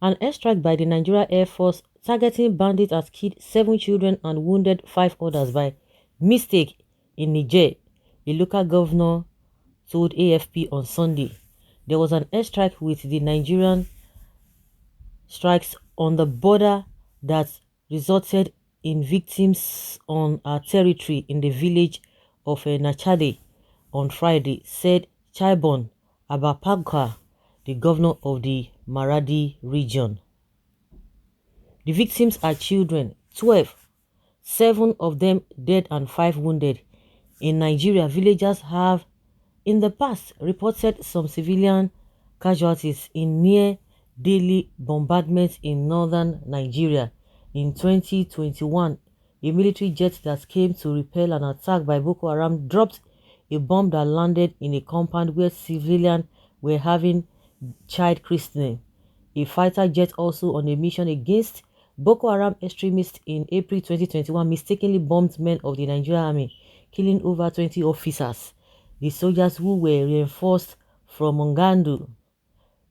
An airstrike by the Nigerian Air Force targeting bandits has killed 7 children and wounded 5 others by mistake in Niger, a local governor told AFP on Sunday. There was an airstrike with the Nigerian strikes on the border that resulted in victims on our territory in the village of Nachade on Friday, said Chaibon Abapagka, the governor of the Maradi region. The victims are children, 12, 7 of them dead and 5 wounded. In Nigeria, villagers have in the past reported some civilian casualties in near daily bombardments in northern Nigeria. In 2021, a military jet that came to repel an attack by Boko Haram dropped a bomb that landed in a compound where civilians were having child christening. A fighter jet also on a mission against Boko Haram extremists in April 2021 mistakenly bombed men of the Nigerian army, killing over 20 officers. The soldiers who were reinforced from Mongandu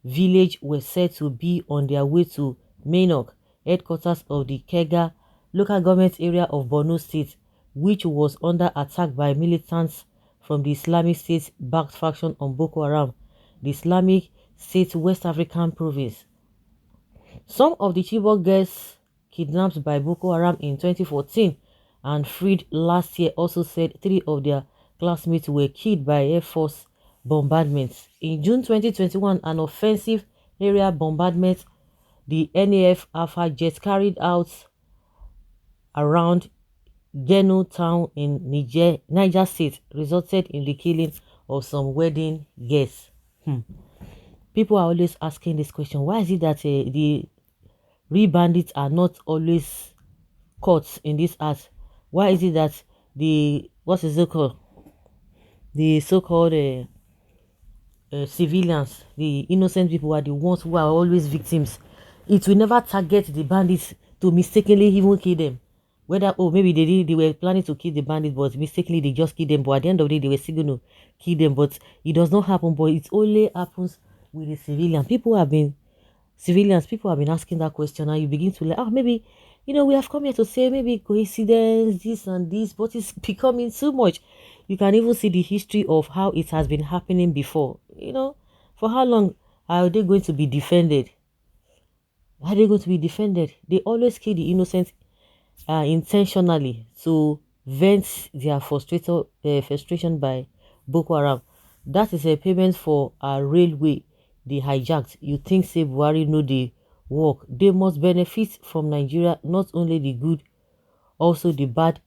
village were said to be on their way to Mainok, headquarters of the Kega local government area of Borno State, which was under attack by militants from the Islamic State-backed faction on Boko Haram, the Islamic State West African province. Some of the Chibok girls kidnapped by Boko Haram in 2014 and freed last year also said 3 of their classmates were killed by Air Force bombardments. In June 2021, an offensive area bombardment the NAF Alpha jet carried out around Geno town in Niger State resulted in the killing of some wedding guests. People are always asking this question. Why is it that the real bandits are not always caught in this act? Why is it that the, what is it called? The so-called civilians, the innocent people are the ones who are always victims. It will never target the bandits to mistakenly even kill them. Whether, oh, maybe they were planning to kill the bandits, but mistakenly they just kill them. But at the end of the day, they were still going to kill them. But it does not happen. But it only happens with the civilian. People have been asking that question, and you begin to like, oh, maybe, we have come here to say maybe coincidence, this and this, but it's becoming too much. You can even see the history of how it has been happening before. For how long are they going to be defended? Are they going to be defended? They always kill the innocent intentionally to vent their frustration by Boko Haram. That is a payment for a railway they hijacked. You think say Buhari know the work? They must benefit from Nigeria, not only the good, also the bad.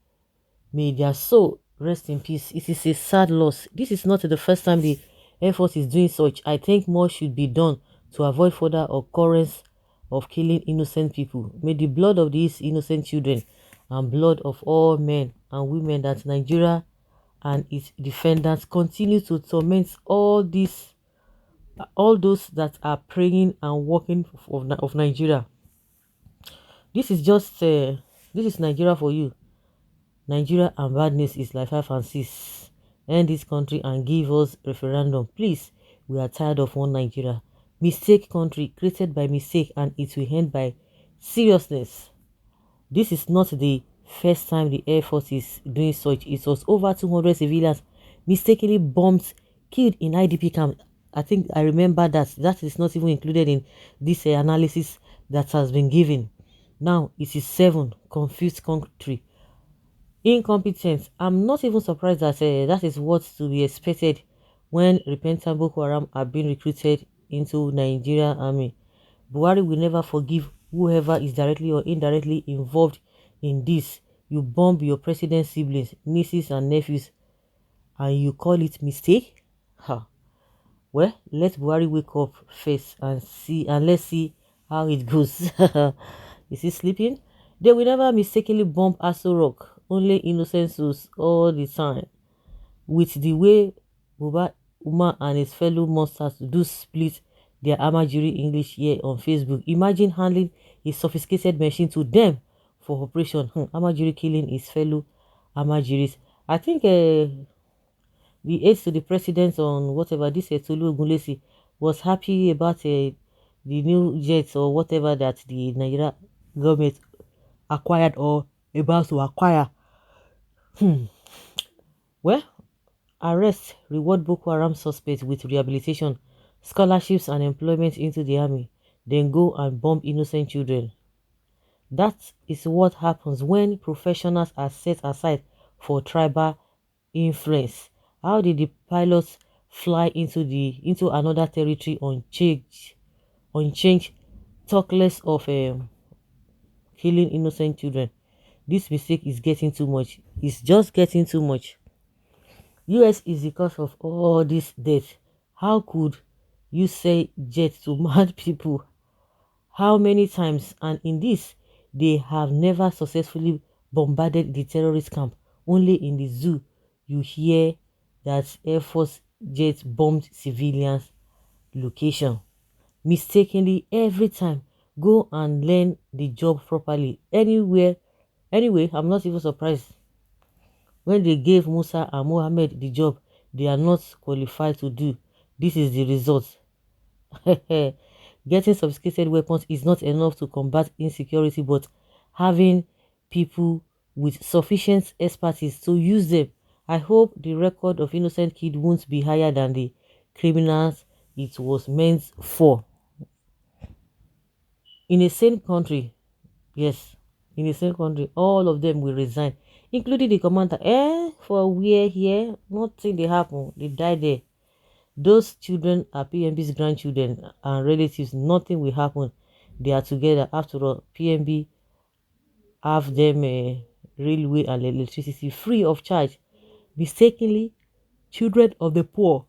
May their soul rest in peace. It is a sad loss. This is not the first time the Air Force is doing such. I think more should be done to avoid further occurrence of killing innocent people. May the blood of these innocent children and blood of all men and women that Nigeria and its defendants continue to torment all those that are praying and working of Nigeria. This is just this is Nigeria for you. Nigeria and badness is like 5 and 6. End this country and give us referendum. Please, we are tired of one Nigeria. Mistake country created by mistake, and it will end by seriousness. This is not the first time the Air Force is doing such. It was over 200 civilians mistakenly bombed, killed in IDP camp. I think I remember that. That is not even included in this analysis that has been given. Now it is 7 confused country. Incompetent. I'm not even surprised that that is what's to be expected when repentant Boko Haram are being recruited into Nigerian army. Buhari will never forgive whoever is directly or indirectly involved in this. You bomb your president's siblings, nieces and nephews, and you call it mistake? Well, let Buhari wake up first and let's see how it goes. Is he sleeping? They will never mistakenly bomb Aso Rock. Only innocent souls all the time. With the way Buba Umar and his fellow monsters do split their Amajiri English here on Facebook. Imagine handling a sophisticated machine to them for operation. Amajiri killing his fellow Amajiris. I think the aides to the president on whatever this Tolu Ogunlesi was happy about the the new jets or whatever that the Nigeria government acquired or about to acquire. Well, arrest, reward Boko Haram suspects with rehabilitation, scholarships and employment into the army, then go and bomb innocent children. That is what happens when professionals are set aside for tribal influence. How did the pilots fly into another territory unchanged, talk less of killing innocent children? This mistake is getting too much. It's just getting too much. US is the cause of all this death. How could you say jet to mad people? How many times? And in this, they have never successfully bombarded the terrorist camp. Only in the zoo you hear that Air Force jets bombed civilians' location. Mistakenly every time. Go and learn the job properly. Anyway, I'm not even surprised. When they gave Musa and Mohammed the job they are not qualified to do, this is the result. Getting sophisticated weapons is not enough to combat insecurity, but having people with sufficient expertise to use them. I hope the record of innocent kids won't be higher than the criminals it was meant for. In a sane country, yes, in a sane country, all of them will resign, including the commander. For where here, nothing they happen, they die there. Those children are PMB's grandchildren and relatives. Nothing will happen. They are together. After all, PMB have them railway and electricity free of charge. Mistakenly, children of the poor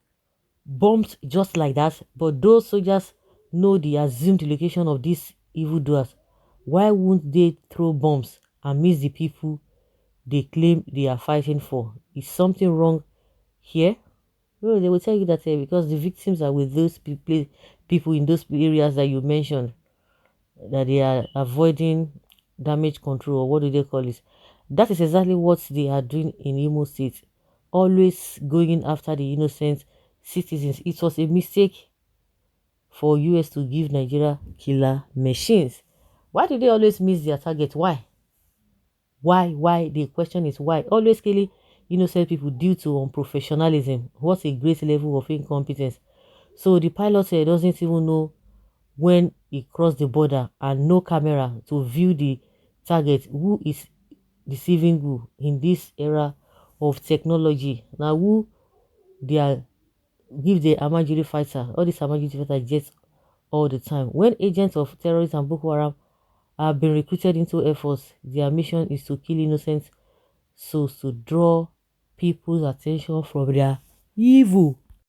bombed just like that. But those soldiers know the assumed location of these evildoers. Why won't they throw bombs and miss the people they claim they are fighting for? Is something wrong here? No, they will tell you that because the victims are with those people in those areas that you mentioned, that they are avoiding damage control, or what do they call it? That is exactly what they are doing in Imo State, always going after the innocent citizens. It was a mistake for US to give Nigeria killer machines. Why do they always miss their target? Why? Why? The question is why. Always killing innocent people due to unprofessionalism. What a great level of incompetence. So the pilot doesn't even know when he crossed the border, and no camera to view the target. Who is deceiving who in this era of technology? Now who they are give the Amajiri fighter, all these Amajiri fighter jets all the time. When agents of terrorists and Boko Haram have been recruited into Air Force, their mission is to kill innocent souls, to draw people's attention from their evil.